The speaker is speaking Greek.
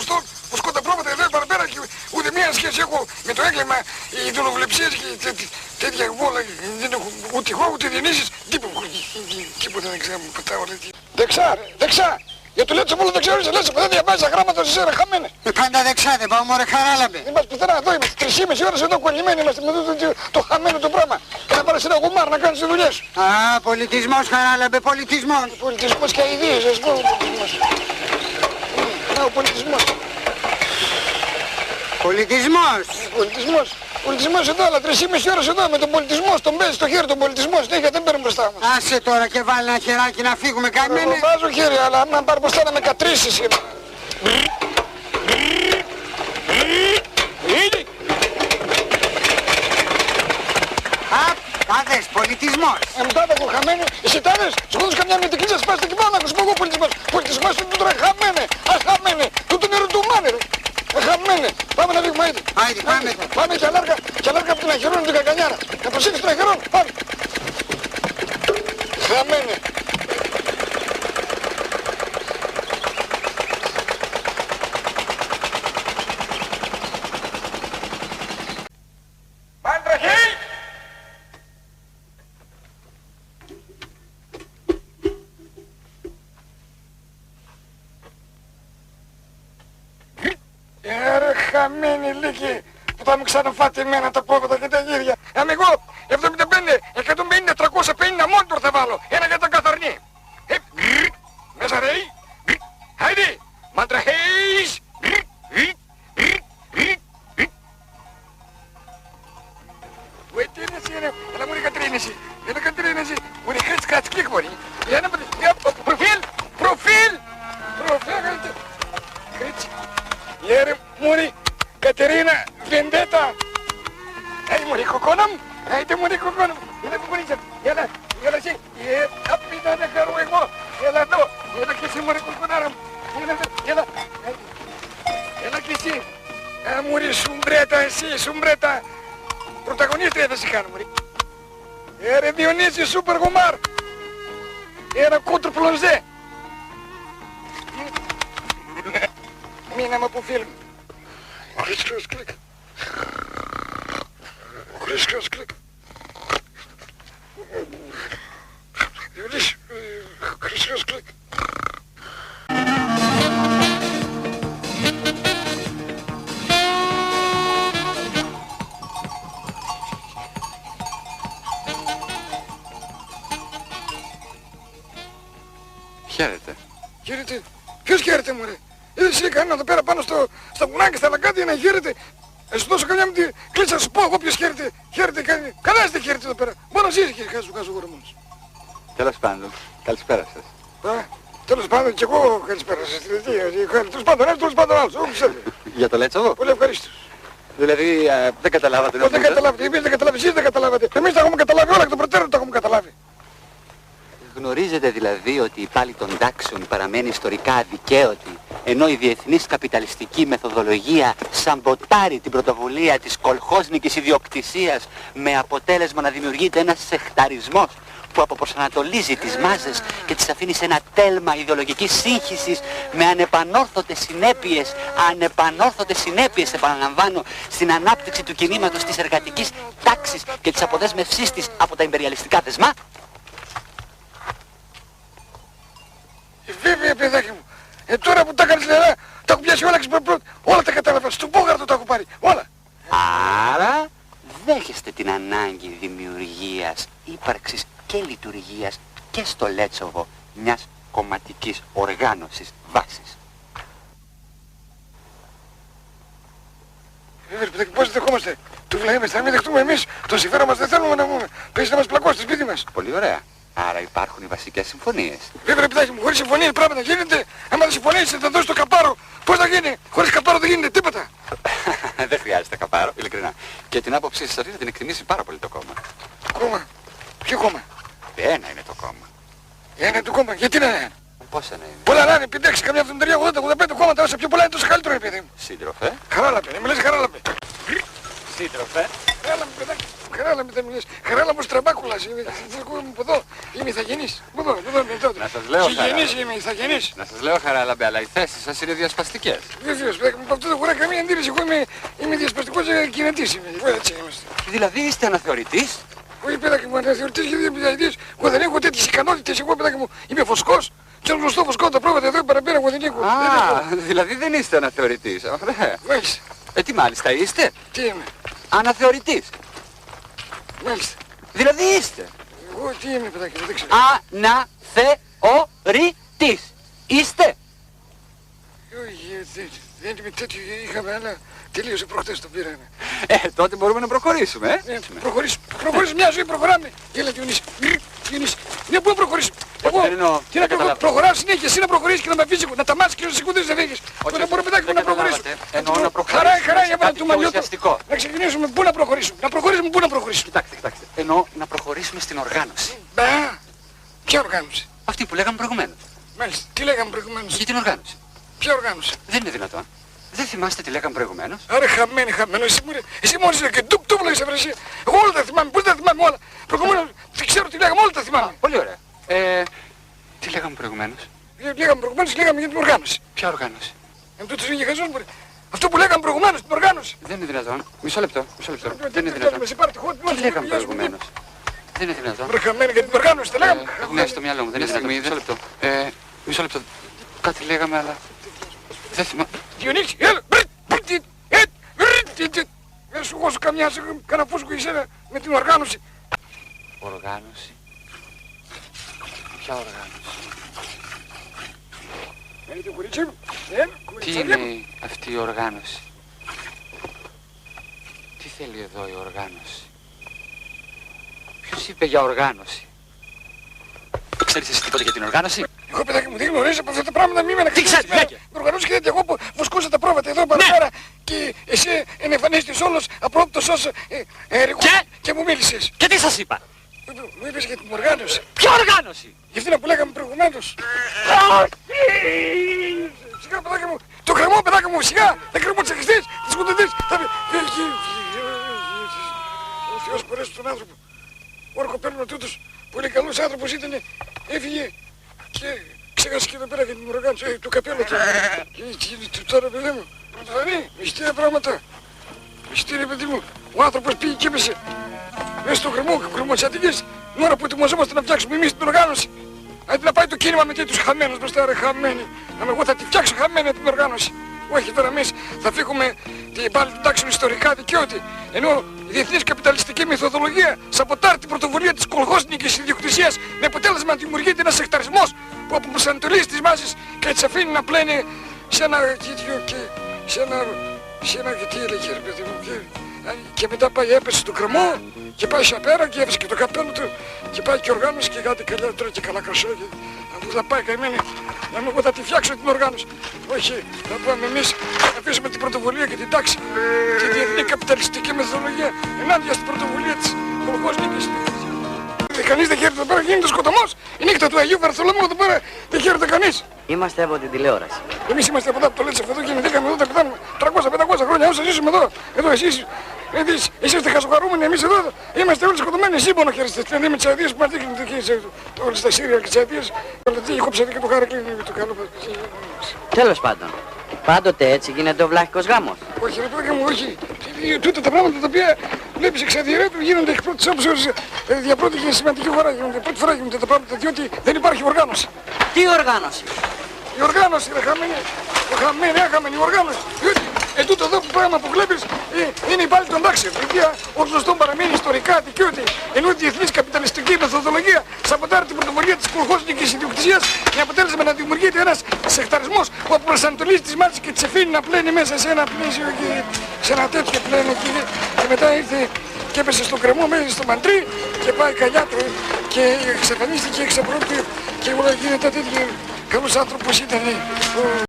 γνωστό που σκότα πρόβατα εδώ παραπέρα και ούτε μία σχέση έχω με το έγκλημα, οι δουλοβλεψίες και τέτοια βόλα. Δεν έχω ούτε εγώ ούτε Διονύσης, τίποτα δεν ξέρω, μου πετάω ρε. Δεξά ρε, δεξά! Για το λέτσο μόνο δεν ξέρεις, λες, δεν διαβάζεις τα γράμματα στις αίρες, χαμένε. Πάντα δεξά δεν πάω μωρέ χαράλαμπε. Είμαστε πουθενά εδώ, είμαστε 3,5 ώρες εδώ κολλημένοι, είμαστε με το χαμένο το πράγμα. Και να πάρεις ένα γουμάρ να κάνεις τις δουλειές. Α, πολιτισμός χαράλαμπε, πολιτισμός. Πολιτισμός και αηδίες, ας πούμε, ο πολιτισμός. Να, ο πολιτισμός. Πολιτισμός. Πολιτισμός. Πολιτισμός εδώ, αλλά 3,5 ώρες εδώ με τον πολιτισμό, στον παίζει στο χέρι τον πολιτισμό, συνέχεια δεν παίρνουμε μπροστά μας. Άσε τώρα και βάλει ένα χεράκι να φύγουμε καημένε. Βάζω χέρι, αλλά αν πάρω μπροστά να με κατρίσεις. Τάδες, πολιτισμός. Τάδε έχω χαμένη, εσύ τάδες, σκότως καμιά μετικλίτσα σπάσει το κυπάω να ακούσουμε εγώ πολιτισμός. Πολιτισμός είναι τούτο χαμένε, αχαμένε, τούτο νερό του μάνε ρε. Χαμένε, πάμε να δείχνουμε ήδη. Άιντε, πάμε. Πάμε και αλάρκα από την Αχαιρώνη την Κακανιάρα. Να προσέξεις την Αχαιρώνη, πάμε. Χαμένε. Παντραχή! Ρε χαμένη λίγη που θα μου ξαναφάτε εμένα τα πόδια και τα γύρια. Εγώ 75, 150, 350 μόντορ θα βάλω. Ένα για τα καθαρνή. Μέσα ρε. Χάιντε. Μαντραχέις. Ουε τι είναι εσύ ρε. Αλλά μου είναι κατρίνεση. Δεν είναι κατρίνεση. Μου είναι χρήτσι κρατσκίκ μωρή. Προφίλ. Προφίλ. Προφίλ. Χρήτσι. Ιέρε μωρή. Κατερίνα Βεντέτα. Hey μωρή κοκόνα μου. Άιτε μωρή κοκόνα μου. Έλα κουκουνίτσα. Έλα. Έλα εσύ. Απίτα να χαρώ εγώ. Έλα εδώ. Έλα και εσύ μωρή κοκονάρα μου. Έλα. Έλα και εσύ. Μωρή σουμπρέτα εσύ. Σουμπρέτα. Πρωταγωνίστρια θα σε κάνω μωρή. Ρε Διονύση σούπερ γομάρ. Ένα κόντρο πλονζέ. Μείναμε από φιλμ. Χρυσικός κλικ. Χρυσικός κλικ. Διονύση, χρυσικός κλικ. Χαίρετε. Χαίρετε. Ποιος χαίρετε μωρέ. Είδες εσύ κανένα εδώ πέρα πάνω στα βουνάκια, στα λαγκάδια να χαίρετε. Σου δώσω καμιά με τη κλίτσα να σου πω εγώ ποιος χαίρετε. Χαίρετε κάνει. Κανένας δεν χαίρετε εδώ πέρα. Μόνο εσύ χαίρετε σου κάζω γορμόνος. Τέλος πάντων, καλησπέρα σας. Τέλος πάντων και εγώ καλησπέρα σας. Τέλος πάντων άλλος. Εγώ ξέρετε. Για το Λέτσοβο. Πολύ ευχαρίστως. Δηλαδή δεν καταλάβατε. Δεν καταλάβατε. Εμείς δεν καταλάβατε. Εσείς δεν καταλάβατε. Εμείς τα έχουμε καταλάβει όλα εκ των προτέρων τα έχουμε καταλάβει. Γνωρίζετε δηλαδή ότι η πάλη των τάξεων παραμένει ιστορικά αδικαίωτη, ενώ η διεθνής καπιταλιστική μεθοδολογία σαμποτάρει την πρωτοβουλία της κολχόσνικης ιδιοκτησίας με αποτέλεσμα να δημιουργείται ένας σεχταρισμός που αποπροσανατολίζει τις μάζες και τις αφήνει σε ένα τέλμα ιδεολογικής σύγχυσης με ανεπανόρθωτες συνέπειες, επαναλαμβάνω, στην ανάπτυξη του κινήματος της εργατικής τάξης και της αποδέσμευσής της από τα ιμπεριαλιστικά θεσμά. Βέβαια παιδάκι μου. Τώρα που τα έκανες νερά, τα έχω πιάσει όλα όλα τα κατάλαβα. Στον Πόγαρτο τα έχω πάρει. Όλα. Άρα δέχεστε την ανάγκη δημιουργίας, ύπαρξης και λειτουργίας και στο Λέτσοβο μιας κομματικής οργάνωσης βάσης. Βέβαια παιδάκι, πώς δεχόμαστε. Του βλέμεστε, να μην δεχτούμε εμείς. Το συμφέρον μας δεν θέλουμε να πούμε. Πες να μας πλακώσει στο σπίτι μας. Πολύ ωραία. Άρα υπάρχουν οι βασικές συμφωνίες. Βέβαια παιδάκι μου, χωρίς συμφωνία πράγματα γίνεται. Άμα δεν συμφωνήσεις θα δώσεις το καπάρο. Πώς θα γίνει. Χωρίς καπάρο δεν γίνεται τίποτα. Δεν χρειάζεται καπάρο, ειλικρινά. Και την άποψή σας αυτή θα την εκτιμήσει πάρα πολύ το κόμμα. Κόμμα. Ποιο κόμμα. Ένα είναι το κόμμα. Ένα είναι το κόμμα. Γιατί να είναι. Πώς να είναι. Πολλά να είναι, 5-6, καμιά 73-80-85 κόμματα. Όσο πιο πολλά είναι τόσο καλύτερο παιδί μου. Σύντροφε. Χαράλαπε, με λες χαράλαπε. Σύντροφε. Χαράλαπε παιδάκι. χαράλα με τα μιλές. Χαράλα μου στραμπάκουλας είναι. Από εδώ. Είμαι ηθαγενής. Από εδώ, μετά. Να σας λέω, Συγγενής είμαι, ηθαγενής. Να σας λέω, Χαράλαμπε, αλλά οι θέσεις σας είναι διασπαστικές. Βεβαίως, από αυτό δεν χωράει καμία αντίρρηση. Εγώ είμαι διασπαστικός κινητής. Έτσι είμαστε. Δηλαδή είστε αναθεωρητής. Όχι παιδάκι μου, αναθεωρητής για 2 πενταετίες. Εγώ δεν έχω τέτοιες ικανότητες. Εγώ παιδάκι μου είμαι φωσκός. Και γνωστό φωσκό τα πρόβατα εδώ παραπέρα εγώ δεν έχω. Δηλαδή δεν είστε αναθεωρητής. Ωραία. Μάλιστα. Τι μάλιστα είστε. Τι είμαι. Αναθεωρητής. Μάλιστα. Δηλαδή είστε. Εγώ τι είμαι παιδάκι μου, δεν ξέρω. Αναθεωρητής. Είστε. Όχι, δεν είμαι τέτοιο, είχαμε αλλά τελείωσε προχτές το πήραμε. Τότε μπορούμε να προχωρήσουμε, Προχωρήσουμε μια ζωή, προχωράμε. Έλα Διονύση, Διονύση. Ναι, πού να προχωρήσουμε. Εγώ, τι να κάνω, προχωράω συνέχεια, εσύ να προχωρήσεις και να με αφήσεις, να τα μάθεις και να σηκούνται δεν φύγεις. Δεν μπορώ παιδάκι μου να προχωρήσουμε. Εννοώ να προχωρήσουμε. Χαρά, έβαλα του μαλλιού του. Να ξεκινήσουμε, πού να προχωρήσουμε. Να προχωρήσουμε, πού να προχωρήσουμε. Κοιτάξτε. Εννοώ να προχωρήσουμε στην οργάνωση. Μπα, ποια οργάνωση. Αυτή που λέγαμε προηγουμένως. Μάλιστα, τι λέγαμε προηγουμένως. Για την οργάνωση. Ποια οργάνωση. Δεν είναι δυνατόν. Δεν θυμάστε τι λέγαμε προηγουμένως. Άρα χαμένο, εσύ μόλις λέει και ντουκ λέγεις ευρεσία. Εγώ όλα τα θυμάμαι, πώς τα θυμάμαι όλα. Προηγουμένως, δεν ξέρω τι λέγαμε, όλα τα θυμάμαι. Πολύ ωραία. Τι λέγαμε προηγουμένως. Λέγαμε προηγουμένως, λέγαμε για την οργάνωση. Ποια οργάνωση. Εν τούτος είναι γεχαζός μπορεί. Αυτό που λέγαμε προηγουμένως, την οργάνωση. Δεν είναι δυνατόν. Μισό λεπτό. Δεν είναι δυνατόν. Τι λέγαμε προηγουμένως. Δεν είναι δυνατόν. Βρε χαμένη για την οργάνωση, τα λέγαμε. Ναι, στο μυαλό μου. Δεν είναι δυνατόν. Μισό λεπτό. Μισό λεπτό. Κάτι λέγαμε, αλλά δεν θυμάμαι. Διονύση, έλα, δεν σου χώσω κανένα φούσκο εσένα με την οργάνωση. Οργάνωση. Ποια οργάνωση. Είναι το κορίτσι μου. Τι είναι αυτή η οργάνωση. Τι θέλει εδώ η οργάνωση. Ποιος είπε για οργάνωση. Ξέρεις εσύ τίποτα για την οργάνωση. Εγώ παιδάκι μου δεν γνωρίζω από αυτά τα πράγματα, μη με Τι ξέρεις, λέγε. Οργανώσεις και τέτοια, εγώ που βοσκούσα τα πρόβατα εδώ παραπέρα και εσύ εμφανίστηκες όλος απρόπτος ως και μου μίλησες. Και τι σας είπα. Μου είπες για την οργάνωση. Ποια οργάνωση. Για αυτήν που λέγαμε προηγουμένως. Σιγά παιδάκι μου, το κρεμό παιδάκι μου, σιγά, δεν κρεμό της εχιστής, της κουντεντής, θα πει. Ο Θεός κορέσει τον άνθρωπο. Όρκο παίρνω τούτος, πολύ καλός άνθρωπος ήταν, έφυγε και ξέχασε και εδώ πέρα για την οργάνωση, το καπέλο του. Και τώρα παιδί μου, πρωτοφανή, μυστήρια πράγματα. Μυστήρια παιδί μου, ο άνθρωπος πήγε και έπεσε μέσα στο κρεμό της Αττικής, την ώρα που ετοιμαζόμαστε να φτιάξουμε εμείς την οργάνωση. Αντί να πάει το κίνημα με τέτοιους χαμένους μπροστά, ρε χαμένοι. Εγώ θα τη φτιάξω χαμένη την οργάνωση. Όχι τώρα εμείς θα φύγουμε πάλι την τάξη ιστορικά δικαιώτη. Ενώ η διεθνής καπιταλιστική μεθοδολογία σαμποτάρει την πρωτοβουλία της κολχόσνικης ιδιοκτησίας με αποτέλεσμα να δημιουργείται ένας σεκταρισμός που αποπροσανατολίζει τις μάσεις και τις αφήνει να πλένει σε ένα τέτοιο και σε ένα τι έλεγε ρε παιδί μου και μετά πάει έπεσε στο κρεμό και πάει σε πέρα και έφεσε και το καπέλο του και πάει και οργάνωση και κάτι καλιά τώρα και καλά κρασό και αφού θα πάει καημένη να μην εγώ θα τη φτιάξω την οργάνωση. Όχι, θα πάμε εμείς να αφήσουμε την πρωτοβουλία και την τάξη και τη διεθνή καπιταλιστική μεθοδολογία ενάντια στην πρωτοβουλία της κολχόσνικης. Κανείς δεν χαίρεται εδώ πέρα, γίνεται σκοτωμός. Η νύχτα του Αγίου Βαρθολομαίου εδώ πέρα δεν χαίρεται κανείς. Είμαστε από την τηλεόραση. Εμείς είμαστε από εδώ από το Λέτσεφ εδώ και γεννηθήκαμε εδώ, τα πετάμε 300-500 χρόνια όσο ζήσουμε εδώ εσείς. Εσείς είστε χαζοχαρούμενοι, εμείς εδώ είμαστε όλοι σκοτωμένοι, εσύ μόνο χαίρεστε. Δηλαδή με τις αιτίες που μας δείχνουν όλες τα Σύρια και τις αιτίες. Έχω ψηφίσει και το Χαρακλίνο με το καλό. Τέλος πάντων, πάντοτε έτσι γίνεται ο βλάχικος γάμος. Όχι ρε παιδάκι μου, όχι. Τούτα τα πράγματα τα οποία βλέπεις εξ αδιαιρέτου γίνονται εκ πρώτης όψεως για πρώτη και σημαντική φορά γίνονται. Πρώτη φορά γίνονται τα πράγματα διότι δεν υπάρχει οργάνωση. Τι οργάνωση. Η οργάνωση ρε χαμένη, άχαμενη οργάνωση. Τούτο εδώ που πράγμα που βλέπεις είναι η πάλι των τάξεων, η οποία ως γνωστόν παραμένει ιστορικά δικαιώτη, ενώ η διεθνής καπιταλιστική μεθοδολογία σαμποτάρει την πρωτοβουλία της κολχόσνικης ιδιοκτησίας με αποτέλεσμα να δημιουργείται ένας σεκταρισμός που προσανατολίζει τις μάτσες και τις αφήνει να πλένει μέσα σε ένα πλαίσιο και σε ένα τέτοιο πλένο και μετά ήρθε και έπεσε στο κρεμό μέσα στο μαντρί και πάει καλιά του και εξαφανίστηκε εξ απρόπτου και όλα γίνεται τέτοιο καλός άνθρωπος ήταν.